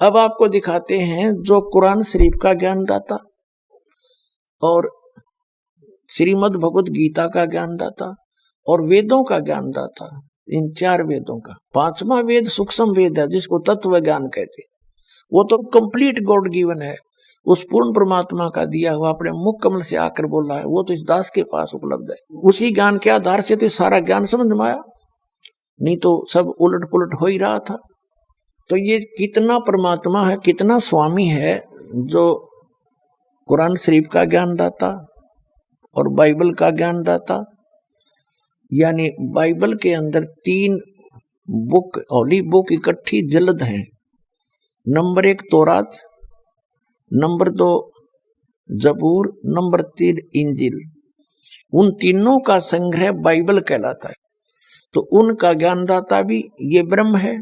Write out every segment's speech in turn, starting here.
अब आपको दिखाते हैं जो कुरान शरीफ का ज्ञानदाता और श्रीमद् भगवत गीता का ज्ञानदाता और वेदों का ज्ञानदाता, इन 4 वेदों का 5वां वेद सूक्ष्म वेद है जिसको तत्व ज्ञान कहते हैं। वो तो कंप्लीट गॉड गिवन है, उस पूर्ण परमात्मा का दिया हुआ, अपने मुख कमल से आकर बोला है, वो तो इस दास के पास उपलब्ध है। उसी ज्ञान के आधार से तो सारा ज्ञान समझ में आया, नहीं तो सब उलट पुलट हो ही रहा था। तो ये कितना परमात्मा है, कितना स्वामी है जो कुरान शरीफ का ज्ञानदाता और बाइबल का ज्ञानदाता, यानी बाइबल के अंदर 3 बुक, होली बुक इकट्ठी जल्द हैं। नंबर 1 तौरात, नंबर 2 जबूर, नंबर 3 इंजिल। उन तीनों का संग्रह बाइबल कहलाता है। तो उनका ज्ञानदाता भी ये ब्रह्म है,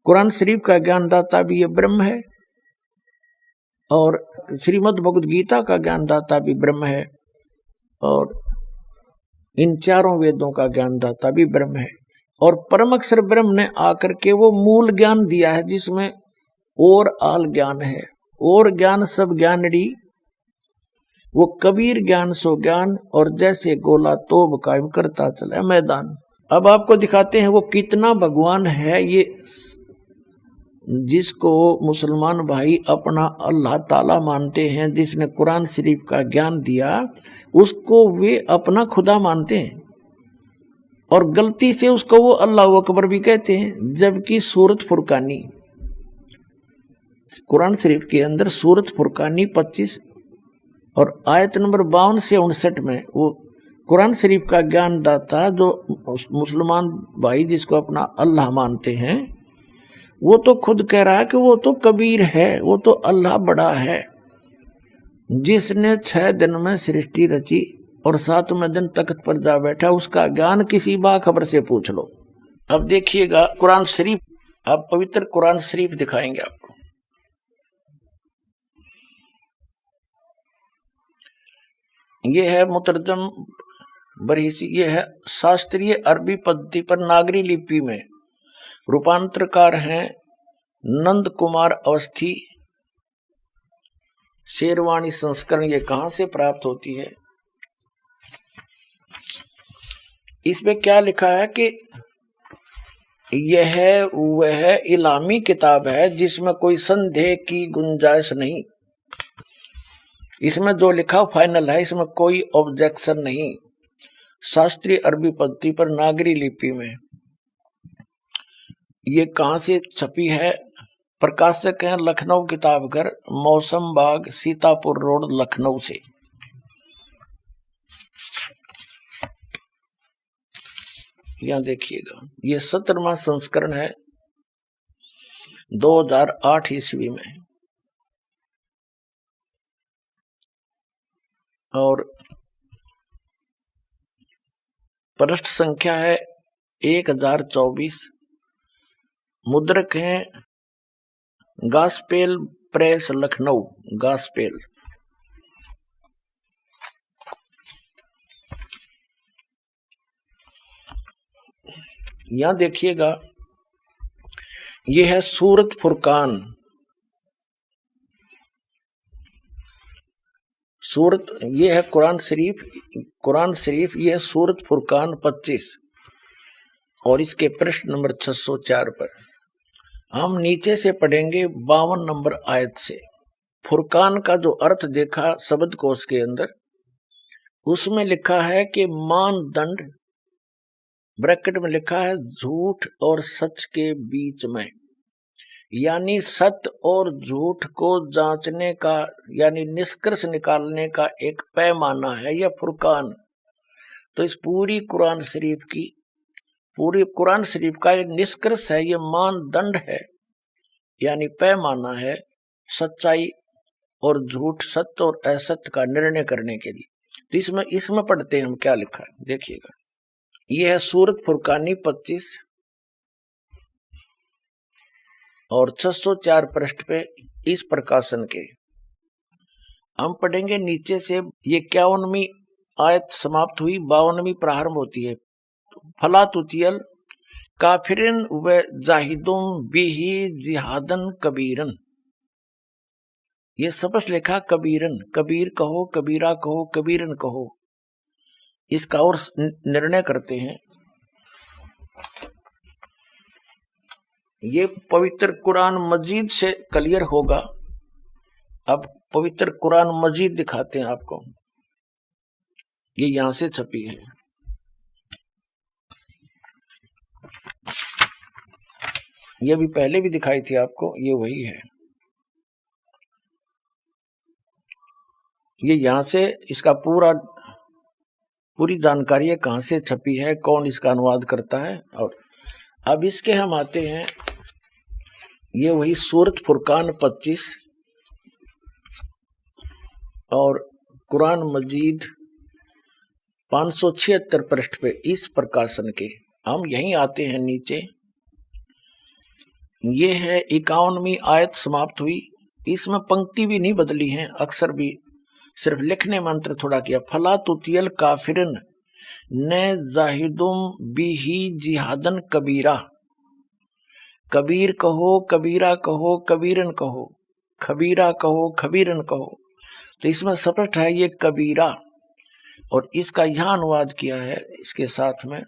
कुरान शरीफ का ज्ञानदाता भी ये ब्रह्म है, और श्रीमद् भगवत गीता का ज्ञानदाता भी ब्रह्म है, और इन 4 वेदों का ज्ञानदाता भी ब्रह्म है। और परम अक्षर ब्रह्म ने आकर के वो मूल ज्ञान दिया है जिसमें और आल ज्ञान है, और ज्ञान सब ज्ञानड़ी, वो कबीर ज्ञान सो ज्ञान, और जैसे गोला तोब कायम करता चला मैदान। अब आपको दिखाते हैं वो कितना भगवान है, ये जिसको मुसलमान भाई अपना अल्लाह ताला मानते हैं, जिसने कुरान शरीफ का ज्ञान दिया, उसको वे अपना खुदा मानते हैं, और गलती से उसको वो अल्लाह अकबर भी कहते हैं। जबकि सूरत फुरकानी, कुरान शरीफ के अंदर सूरत फुरकानी 25 और आयत नंबर 52 से 59 में वो कुरान शरीफ का ज्ञानदाता जो मुसलमान भाई जिसको अपना अल्लाह मानते हैं, वो तो खुद कह रहा है कि वो तो कबीर है, वो तो अल्लाह बड़ा है, जिसने 6 दिन में सृष्टि रची और 7वें दिन तख्त पर जा बैठा, उसका ज्ञान किसी बाखबर से पूछ लो। अब देखिएगा कुरान शरीफ, अब पवित्र कुरान शरीफ दिखाएंगे आपको। ये है मुतरजम बरहीसी, ये है शास्त्रीय अरबी पद्धति पर नागरी लिपि में, रूपांतरकार हैं नंद कुमार अवस्थी, शेरवाणी संस्करण। ये कहां से प्राप्त होती है? इसमें क्या लिखा है कि यह वह इलामी किताब है जिसमें कोई संदेह की गुंजाइश नहीं, इसमें जो लिखा फाइनल है, इसमें कोई ऑब्जेक्शन नहीं। शास्त्रीय अरबी पद्धति पर नागरी लिपि में। ये कहां से छपी है? प्रकाशक हैं लखनऊ किताबघर, मौसम बाग, सीतापुर रोड, लखनऊ से। यहां देखिएगा, ये 17वां संस्करण है, 2008 ईस्वी में, और पृष्ठ संख्या है 1024। मुद्रक हैं गास्पेल प्रेस लखनऊ, गास्पेल। यहां देखिएगा, यह है सूरत फुरकान। सूरत, यह है कुरान शरीफ, यह है सूरत फुरकान 25, और इसके पृष्ठ नंबर 604 पर हम नीचे से पढ़ेंगे 52 नंबर आयत से। फुरकान का जो अर्थ देखा शब्द कोश के अंदर, उसमें लिखा है कि मानदंड, ब्रैकेट में लिखा है झूठ और सच के बीच में, यानी सत्य और झूठ को जांचने का, यानी निष्कर्ष निकालने का एक पैमाना है यह फुरकान। तो इस पूरी कुरान शरीफ का ये निष्कर्ष है, ये मानदंड है, यानी पैमाना है सच्चाई और झूठ, सत्य और असत्य का निर्णय करने के लिए। तो इसमें पढ़ते हैं हम क्या लिखा है, देखिएगा। ये है सूरत फुरकानी 25 और 604 पृष्ठ पे इस प्रकाशन के हम पढ़ेंगे नीचे से। ये 51वीं आयत समाप्त हुई, 52वीं प्रारंभ होती है। फला तुतियल काफिरिन व जाहिदुम बिही जिहादन कबीरन। ये स्पष्ट लिखा कबीरन, कबीर कहो, कबीरा कहो, कबीरन कहो। इसका और निर्णय करते हैं। ये पवित्र कुरान मजीद से क्लियर होगा। अब पवित्र कुरान मजीद दिखाते हैं आपको। ये यहां से छपी है। ये भी पहले भी दिखाई थी आपको, ये वही है। ये यहां से इसका पूरी जानकारी है, कहां से छपी है, कौन इसका अनुवाद करता है। और अब इसके हम आते हैं, ये वही सूरत फुरकान 25 और कुरान मजीद 576 पृष्ठ पे इस प्रकाशन के। हम यहीं आते हैं नीचे। ये है 51वीं आयत समाप्त हुई। इसमें पंक्ति भी नहीं बदली है, अक्सर भी सिर्फ लिखने मंत्र थोड़ा किया। फला तुतियल काफिरन ने जाहिदुम बिही जिहादन कबीरा। कबीर कहो, कबीरा कहो, कबीरन कहो, खबीरा कहो, खबीरन कहो। तो इसमें स्पष्ट है ये कबीरा, और इसका यहां अनुवाद किया है इसके साथ में।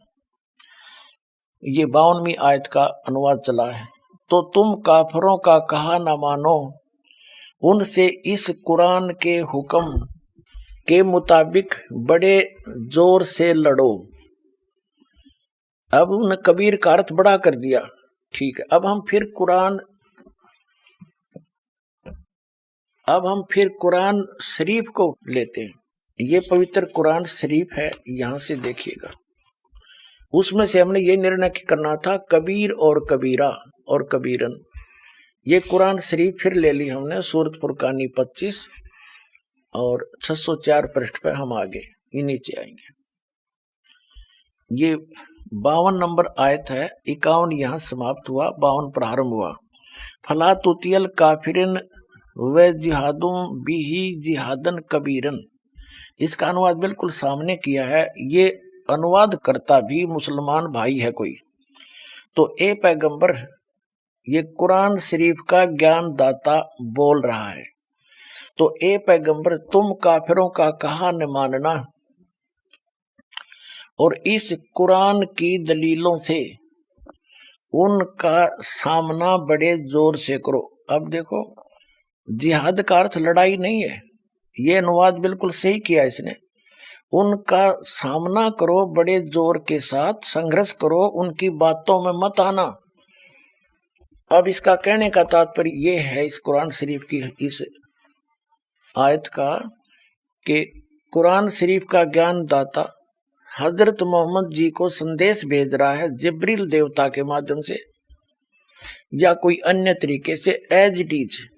ये 52वीं आयत का अनुवाद चला है। तो तुम काफरों का कहा न मानो, उनसे इस कुरान के हुक्म के मुताबिक बड़े जोर से लड़ो। अब उन कबीर का अर्थ बड़ा कर दिया, ठीक है। अब हम फिर कुरान शरीफ को लेते हैं। ये पवित्र कुरान शरीफ है, यहां से देखिएगा। उसमें से हमने ये निर्णय करना था कबीर और कबीरा और कबीरन। ये कुरान शरीफ फिर ले ली हमने, सूरत फुरकानी 25 और 604 पृष्ठ पे हम आगे ये नीचे आएंगे। ये 52 नंबर आयत है, 51 यहां समाप्त हुआ, 52 प्रारंभ हुआ। फला तुतियल काफिरिन व जिहादुम बिही जिहादन कबीरन। इसका अनुवाद बिल्कुल सामने किया है। ये अनुवाद करता भी मुसलमान भाई है कोई। तो ए पैगंबर, ये कुरान शरीफ का ज्ञान दाता बोल रहा है। तो ए पैगंबर, तुम काफिरों का कहा न मानना और इस कुरान की दलीलों से उनका सामना बड़े जोर से करो। अब देखो, जिहाद का अर्थ लड़ाई नहीं है, ये अनुवाद बिल्कुल सही किया इसने। उनका सामना करो बड़े जोर के साथ, संघर्ष करो, उनकी बातों में मत आना। अब इसका कहने का तात्पर्य ये है इस कुरान शरीफ की इस आयत का कि कुरान शरीफ का ज्ञान दाता हजरत मोहम्मद जी को संदेश भेज रहा है जिब्रील देवता के माध्यम से या कोई अन्य तरीके से, एज इट इज।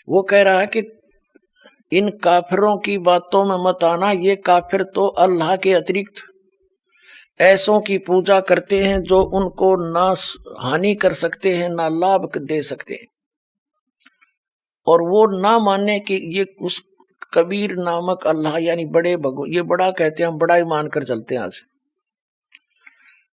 वो कह रहा है कि इन काफिरों की बातों में मत आना। ये काफिर तो अल्लाह के अतिरिक्त ऐसों की पूजा करते हैं जो उनको ना हानि कर सकते हैं ना लाभ दे सकते हैं, और वो ना मानने कि ये उस कबीर नामक अल्लाह यानी बड़े भगवान, ये बड़ा कहते हैं, हम बड़ा ही मानकर चलते हैं आज,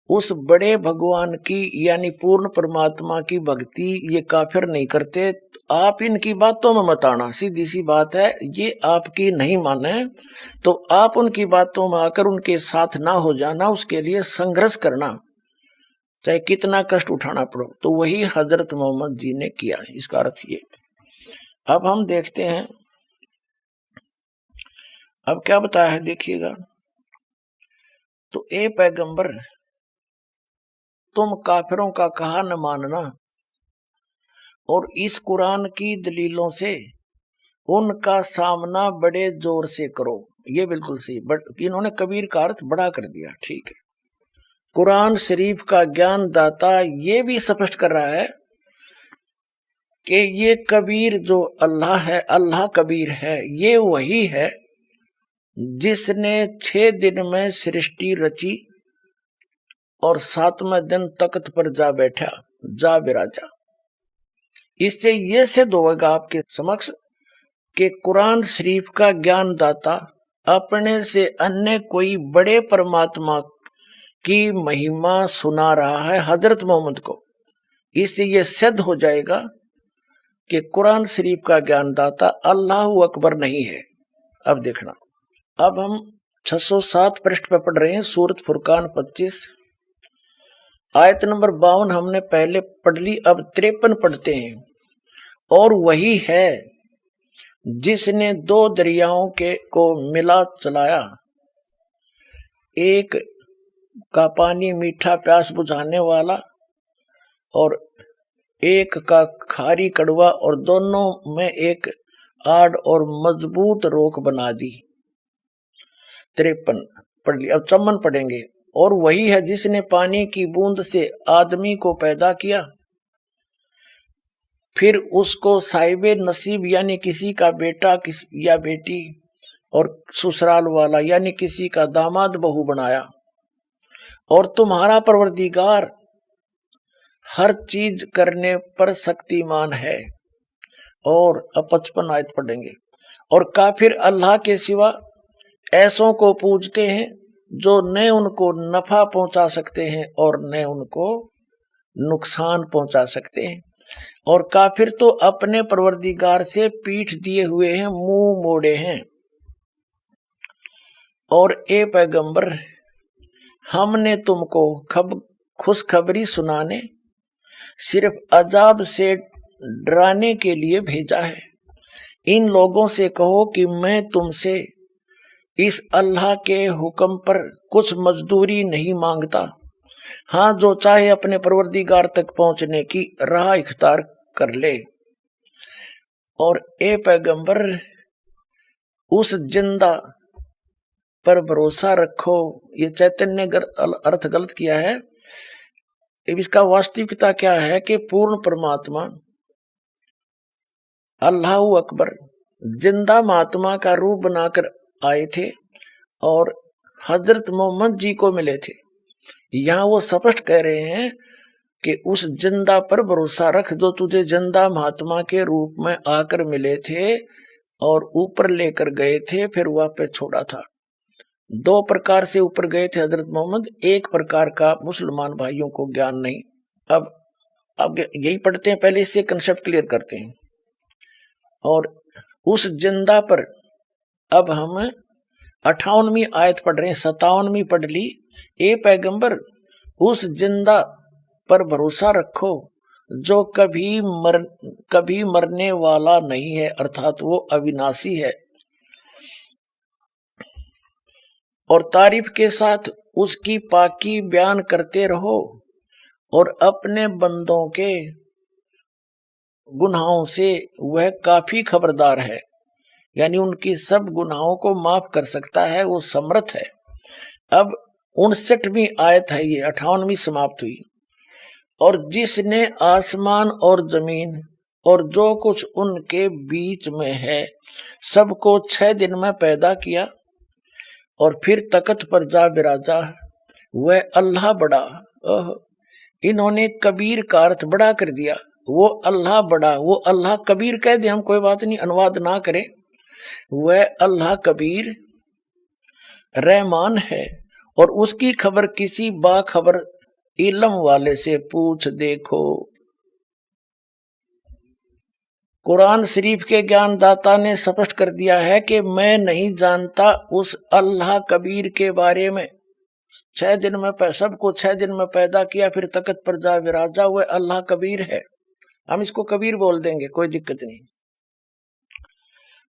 उस बड़े भगवान की यानी पूर्ण परमात्मा की भक्ति ये काफिर नहीं करते। आप इनकी बातों में मत आना, सीधी सी बात है। ये आपकी नहीं माने तो आप उनकी बातों में आकर उनके साथ ना हो जाना, उसके लिए संघर्ष करना, चाहे कितना कष्ट उठाना पड़ो। तो वही हजरत मोहम्मद जी ने किया, इसका अर्थ ये। अब हम देखते हैं अब क्या बताया है, देखिएगा। तो ए पैगंबर, तुम काफिरों का कहा न मानना और इस कुरान की दलीलों से उनका सामना बड़े जोर से करो। ये बिल्कुल सही, इन्होंने कबीर का अर्थ बड़ा कर दिया, ठीक है। कुरान शरीफ का ज्ञान दाता ये भी स्पष्ट कर रहा है कि ये कबीर जो अल्लाह है, अल्लाह कबीर है, ये वही है जिसने 6 दिन में सृष्टि रची और 7वें दिन तख्त पर जा बैठा, जा विराजा। इससे ये सिद्ध होगा आपके समक्ष कि कुरान शरीफ का ज्ञान दाता अपने से अन्य कोई बड़े परमात्मा की महिमा सुना रहा है हजरत मोहम्मद को। इससे ये सिद्ध हो जाएगा کہ قرآن شریف کا ज्ञान दाता अल्लाह अकबर नहीं है। अब देखना, अब हम 607 पृष्ठ पर पढ़ रहे हैं, सूरत फुरकान 25 आयत नंबर 52 हमने पहले पढ़ ली, अब 53 पढ़ते हैं। और वही है जिसने दो दरियाओं के को मिला चलाया, एक का पानी मीठा प्यास बुझाने वाला और एक का खारी कड़वा, और दोनों में एक आड़ और मजबूत रोक बना दी। 53 पढ़ लिया, अब 54 पढ़ेंगे। और वही है जिसने पानी की बूंद से आदमी को पैदा किया, फिर उसको साहिबे नसीब यानी किसी का बेटा या बेटी और ससुराल वाला यानी किसी का दामाद बहू बनाया। और तुम्हारा परवरदिगार हर चीज करने पर शक्तिमान है। और अब 55 आयत पढ़ेंगे। और काफिर अल्लाह के सिवा ऐसों को पूजते हैं जो न उनको नफा पहुंचा सकते हैं और न उनको नुकसान पहुंचा सकते हैं। और काफिर तो अपने परवरदिगार से पीठ दिए हुए हैं, मुंह मोड़े हैं। और ए पैगंबर, हमने तुमको खुशखबरी सुनाने, सिर्फ अजाब से डराने के लिए भेजा है। इन लोगों से कहो कि मैं तुमसे इस अल्लाह के हुक्म पर कुछ मजदूरी नहीं मांगता। हाँ, जो चाहे अपने परवरदिगार तक पहुंचने की राह इख्तियार कर ले। और ए पैगंबर, उस जिंदा पर भरोसा रखो। ये चैतन्य ने अर्थ गलत किया है। इसका वास्तविकता क्या है कि पूर्ण परमात्मा अल्लाह अकबर जिंदा महात्मा का रूप बनाकर आए थे और हजरत मोहम्मद जी को मिले थे। यहाँ वो स्पष्ट कह रहे हैं कि उस जिंदा पर भरोसा रख जो तुझे जिंदा महात्मा के रूप में आकर मिले थे और ऊपर लेकर गए थे, फिर वापस छोड़ा था। दो प्रकार से ऊपर गए थे हजरत मोहम्मद, एक प्रकार का मुसलमान भाइयों को ज्ञान नहीं। अब यही पढ़ते हैं, पहले इससे कंसेप्ट क्लियर करते हैं। और उस जिंदा पर अब हम 58वीं आयत पढ़ रहे हैं, 57वीं पढ़ ली। ए पैगंबर, उस जिंदा पर भरोसा रखो जो कभी मरने वाला नहीं है, अर्थात वो अविनाशी है। और तारीफ के साथ उसकी पाकी बयान करते रहो और अपने बंदों के गुनाहों से वह काफी खबरदार है, यानी उनकी सब गुनाहों को माफ कर सकता है, वो समर्थ है। अब 59वीं आयत है, ये 58वीं समाप्त हुई। और जिसने आसमान और जमीन और जो कुछ उनके बीच में है सबको 6 दिन में पैदा किया और फिर तख्त पर जा बिराजा, वह अल्लाह बड़ा। इन्होंने कबीर का अर्थ बड़ा कर दिया। वो अल्लाह बड़ा, वो अल्लाह कबीर कह दे हम कोई बात नहीं, अनुवाद ना करें। वह अल्लाह कबीर रहमान है और उसकी खबर किसी बाखबर इल्म वाले से पूछ देखो। कुरान शरीफ के ज्ञान दाता ने स्पष्ट कर दिया है कि मैं नहीं जानता उस अल्लाह कबीर के बारे में। 6 दिन में सबको 6 दिन में पैदा किया, फिर तख्त पर जा विराजा, हुआ अल्लाह कबीर है। हम इसको कबीर बोल देंगे, कोई दिक्कत नहीं।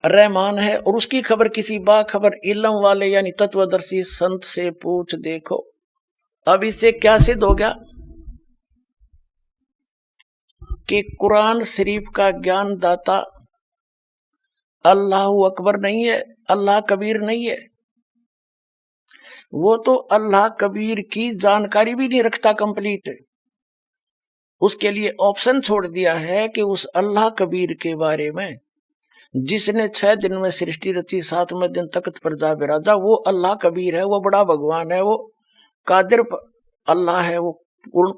रहमान है और उसकी खबर किसी बाखबर इल्म वाले यानी तत्वदर्शी संत से पूछ देखो। अब इससे क्या सिद्ध हो गया कि कुरान शरीफ का ज्ञान दाता अल्लाह अकबर नहीं है, अल्लाह कबीर नहीं है। वो तो अल्लाह कबीर की जानकारी भी नहीं रखता कंप्लीट। उसके लिए ऑप्शन छोड़ दिया है कि उस अल्लाह कबीर के बारे में जिसने 6 दिन में सृष्टि रची, 7वें दिन तख्त पर जा बिराजा, वो अल्लाह कबीर है, वो बड़ा भगवान है, वो कादिर अल्लाह है, वो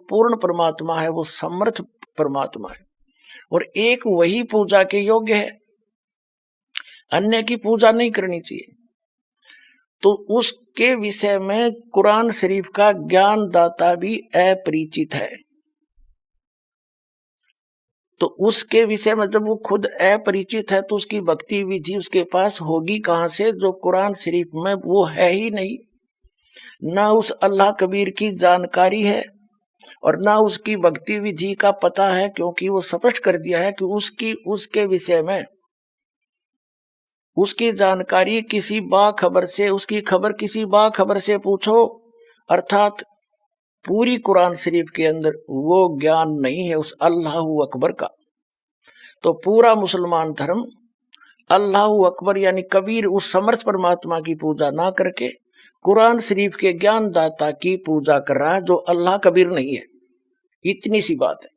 पूर्ण परमात्मा है, वो समर्थ परमात्मा है और एक वही पूजा के योग्य है, अन्य की पूजा नहीं करनी चाहिए। तो उसके विषय में कुरान शरीफ का ज्ञान दाता भी अपरिचित है। تو اس کے विषय میں جب وہ خود अपरिचित ہے تو اس کی भक्ति विधि उसके पास होगी कहाँ से, जो कुरान शरीफ में वो है ही नहीं। ना उस अल्लाह कबीर की जानकारी है और ना उसकी भक्ति विधि का पता है, क्योंकि वो स्पष्ट कर दिया है कि उसके विषय में उसकी जानकारी किसी बाखबर से, उसकी खबर किसी बाखबर से पूछो, अर्थात पूरी कुरान शरीफ के अंदर वो ज्ञान नहीं है उस अल्लाह अकबर का। तो पूरा मुसलमान धर्म अल्लाह अकबर यानी कबीर उस समर्थ परमात्मा की पूजा ना करके कुरान शरीफ के ज्ञान दाता की पूजा कर रहा है, जो अल्लाह कबीर नहीं है। इतनी सी बात है।